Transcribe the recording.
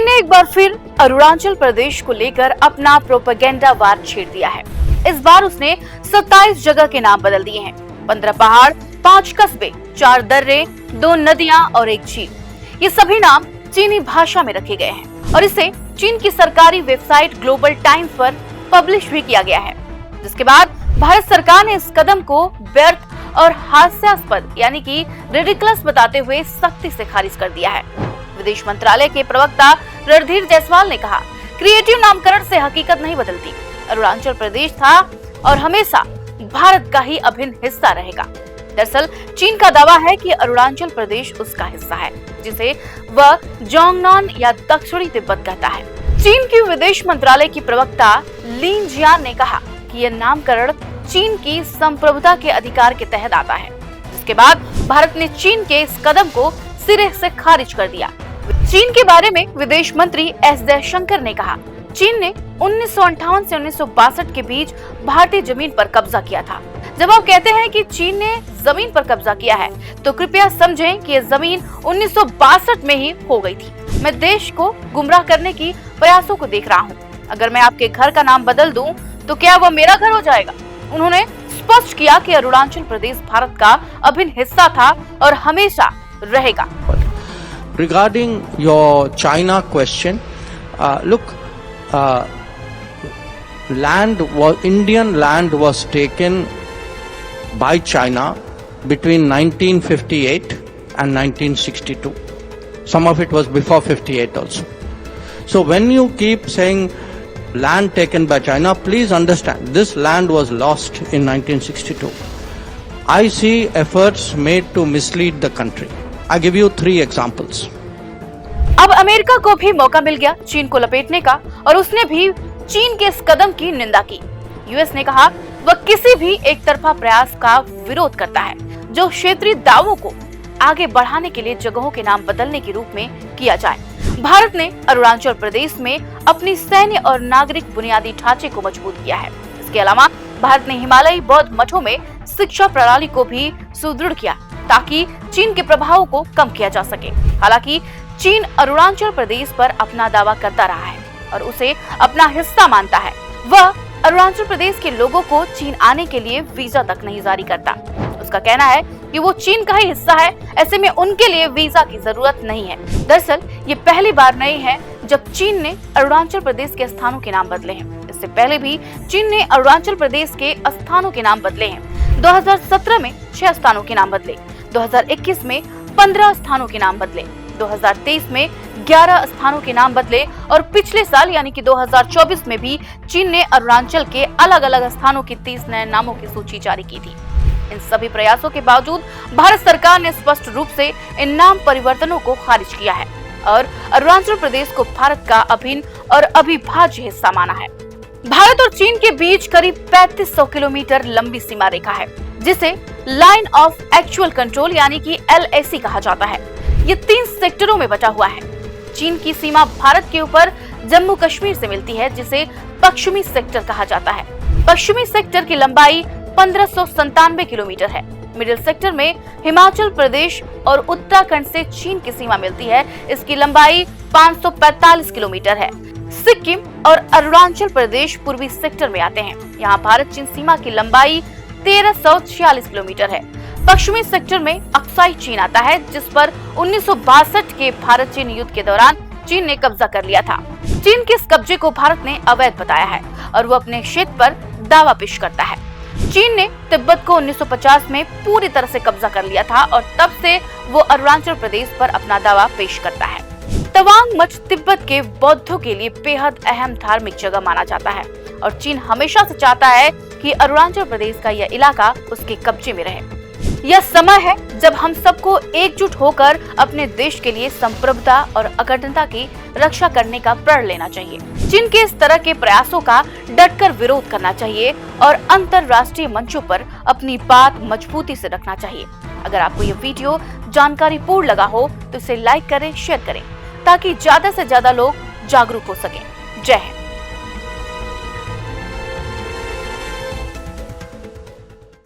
चीन ने एक बार फिर अरुणाचल प्रदेश को लेकर अपना प्रोपेगेंडा वार छेड़ दिया है। इस बार उसने 27 जगह के नाम बदल दिए हैं। 15 पहाड़, 5 कस्बे, 4 दर्रे, 2 नदियां और 1 झील। ये सभी नाम चीनी भाषा में रखे गए हैं और इसे चीन की सरकारी वेबसाइट ग्लोबल टाइम्स पर पब्लिश भी किया गया है। जिसके बाद भारत सरकार ने इस कदम को व्यर्थ और हास्यास्पद यानी कि रिडिकुलस बताते हुए सख्ती से खारिज कर दिया है। विदेश मंत्रालय के प्रवक्ता रणधीर जायसवाल ने कहा, क्रिएटिव नामकरण से हकीकत नहीं बदलती। अरुणाचल प्रदेश था और हमेशा भारत का ही अभिन्न हिस्सा रहेगा। दरअसल चीन का दावा है कि अरुणाचल प्रदेश उसका हिस्सा है, जिसे वह जोंगनान या दक्षिणी तिब्बत कहता है। चीन की विदेश मंत्रालय की प्रवक्ता लिन जियान ने कहा कि यह नामकरण चीन की संप्रभुता के अधिकार के तहत आता है। जिसके बाद भारत ने चीन के इस कदम को सिरे से खारिज कर दिया। चीन के बारे में विदेश मंत्री एस जयशंकर ने कहा, चीन ने 1958 से 1962 के बीच भारतीय जमीन पर कब्जा किया था। जब आप कहते हैं कि चीन ने जमीन पर कब्जा किया है, तो कृपया समझें कि यह जमीन 1962 में ही हो गई थी। मैं देश को गुमराह करने की प्रयासों को देख रहा हूँ। अगर मैं आपके घर का नाम बदल दूं, तो क्या वह मेरा घर हो जाएगा? उन्होंने स्पष्ट किया कि अरुणाचल प्रदेश भारत का अभिन्न हिस्सा था और हमेशा रहेगा। Regarding your China question, look, Indian land was taken by China between 1958 and 1962. Some of it was before 58 also. So when you keep saying land taken by China, please understand this land was lost in 1962. I see efforts made to mislead the country. I give you 3 examples. अब America को भी मौका मिल गया चीन को लपेटने का और उसने भी चीन के इस कदम की निंदा की। यूएस ने कहा वह किसी भी एक तरफा प्रयास का विरोध करता है जो क्षेत्रीय दावों को आगे बढ़ाने के लिए जगहों के नाम बदलने के रूप में किया जाए। भारत ने अरुणाचल प्रदेश में अपनी सैन्य और नागरिक बुनियादी ढांचे को मजबूत किया है। इसके अलावा भारत ने हिमालयी बौद्ध मठों में शिक्षा प्रणाली को भी सुदृढ़ किया ताकि चीन के प्रभावों को कम किया जा सके। हालांकि चीन अरुणाचल प्रदेश पर अपना दावा करता रहा है और उसे अपना हिस्सा मानता है। वह अरुणाचल प्रदेश के लोगों को चीन आने के लिए वीजा तक नहीं जारी करता। उसका कहना है कि वो चीन का ही हिस्सा है, ऐसे में उनके लिए वीजा की जरूरत नहीं है। दरअसल ये पहली बार नहीं है जब चीन ने अरुणाचल प्रदेश के स्थानों के नाम बदले हैं। इससे पहले भी चीन ने अरुणाचल प्रदेश के स्थानों के नाम बदले हैं। 2017 में 6 स्थानों के नाम बदले, 2021 में 15 स्थानों के नाम बदले, 2023 में 11 स्थानों के नाम बदले और पिछले साल यानी कि 2024 में भी चीन ने अरुणाचल के अलग अलग स्थानों की 30 नए नामों की सूची जारी की थी। इन सभी प्रयासों के बावजूद भारत सरकार ने स्पष्ट रूप से इन नाम परिवर्तनों को खारिज किया है और अरुणाचल प्रदेश को भारत का अभिन्न और अविभाज्य हिस्सा माना है। भारत और चीन के बीच करीब 3500 किलोमीटर लंबी सीमा रेखा है, जिसे लाइन ऑफ एक्चुअल कंट्रोल यानी कि LAC कहा जाता है। ये 3 सेक्टरों में बटा हुआ है। चीन की सीमा भारत के ऊपर जम्मू कश्मीर से मिलती है, जिसे पश्चिमी सेक्टर कहा जाता है। पश्चिमी सेक्टर की लंबाई 1597 किलोमीटर है। मिडिल सेक्टर में हिमाचल प्रदेश और उत्तराखंड से चीन की सीमा मिलती है। इसकी लंबाई 545 किलोमीटर है। सिक्किम और अरुणाचल प्रदेश पूर्वी सेक्टर में आते हैं। यहाँ भारत चीन सीमा की लंबाई 1346 किलोमीटर है। पश्चिमी सेक्टर में अक्साई चीन आता है, जिस पर 1962 के भारत चीन युद्ध के दौरान चीन ने कब्जा कर लिया था। चीन के इस कब्जे को भारत ने अवैध बताया है और वो अपने क्षेत्र पर दावा पेश करता है। चीन ने तिब्बत को 1950 में पूरी तरह से कब्जा कर लिया था और तब से वो अरुणाचल प्रदेश पर अपना दावा पेश करता है। तवांग मठ तिब्बत के बौद्धों के लिए बेहद अहम धार्मिक जगह माना जाता है और चीन हमेशा से चाहता है कि अरुणाचल प्रदेश का यह इलाका उसके कब्जे में रहे। यह समय है जब हम सबको एकजुट होकर अपने देश के लिए संप्रभुता और अखंडता की रक्षा करने का प्रण लेना चाहिए। चीन के इस तरह के प्रयासों का डटकर विरोध करना चाहिए और अंतर्राष्ट्रीय मंचों पर अपनी बात मजबूती से रखना चाहिए। अगर आपको यह वीडियो जानकारीपूर्ण लगा हो तो इसे लाइक करें, शेयर करें ताकि ज्यादा से ज्यादा लोग जागरूक हो सकें। जय हिंद।